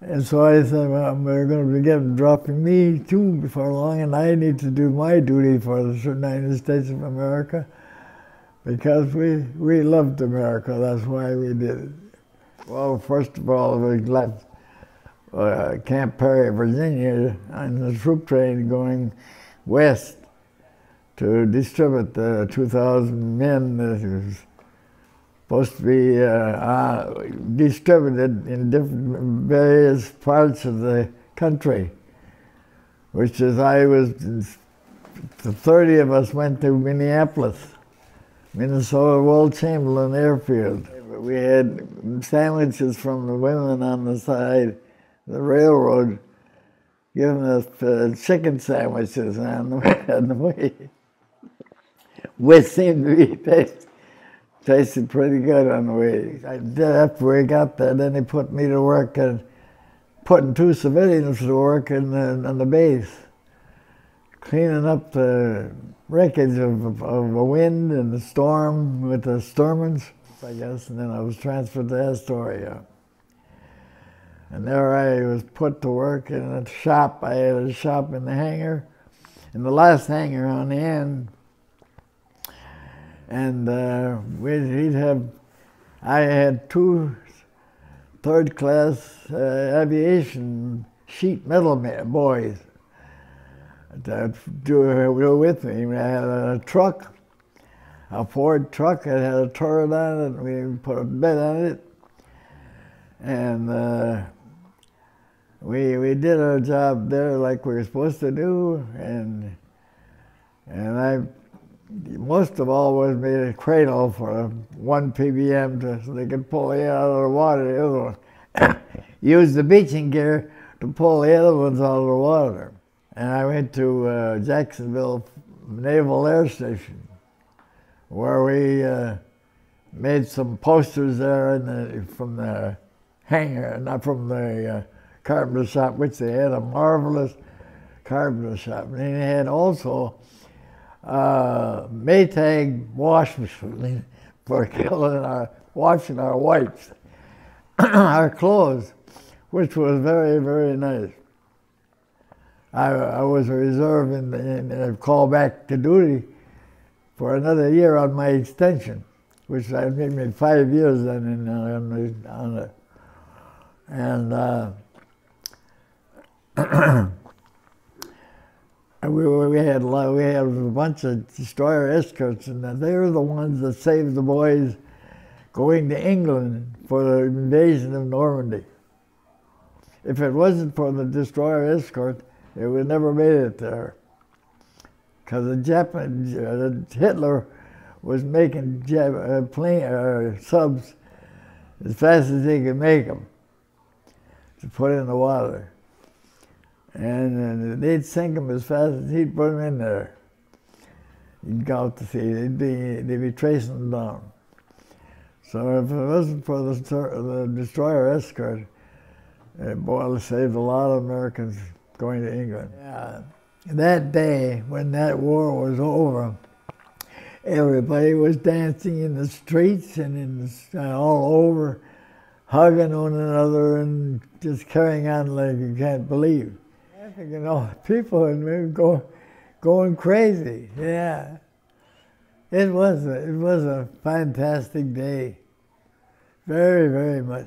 And so I said, well, we're going to begin dropping me too before long, and I need to do my duty for the United States of America because we loved America. That's why we did it. Well, first of all, we left Camp Perry, Virginia, on the troop train going west to distribute the 2,000 men that was supposed to be distributed in different various parts of the country, which is the 30 of us went to Minneapolis, Minnesota Walt Chamberlain Airfield. We had sandwiches from the women on the side, the railroad, giving us chicken sandwiches on the way, which seemed to be tasted pretty good on the way. After we got there, then they put me to work and putting 2 civilians to work on the base, cleaning up the wreckage of a wind and the storm with the Sturmans, I guess, and then I was transferred to Astoria. And there I was put to work in a shop. I had a shop in the hangar, in the last hangar on the end. And I had 2 third-class aviation sheet metal boys that were with me. I had a truck, a Ford truck. It had a turret on it, and we put a bed on it. And we did our job there like we were supposed to do. And I, most of all, was made a cradle for 1 ppm so they could pull the out of the water. The other one use the beaching gear to pull the other ones out of the water. And I went to Jacksonville Naval Air Station, where we made some posters there from the hangar, not from the carpenter shop, which they had a marvelous carpenter shop. And they had also Maytag wash machine for washing our wipes, our clothes, which was very, very nice. I was a reserve and called back to duty for another year on my extension, which I made me 5 years then on it. And we had a bunch of destroyer escorts, and they were the ones that saved the boys going to England for the invasion of Normandy. If it wasn't for the destroyer escort, it would never made it there. Because Hitler was making subs as fast as he could make them to put in the water. And they'd sink them as fast as he'd put them in there. You'd go out to sea, they'd be tracing them down. So if it wasn't for the destroyer escort, boy, it saved a lot of Americans going to England. Yeah. That day, when that war was over, everybody was dancing in the streets and all over, hugging one another and just carrying on like you can't believe. You know, people were going crazy. Yeah, it was a fantastic day. Very, very much.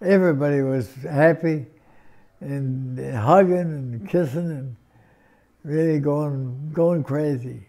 Everybody was happy and hugging and kissing and really going crazy.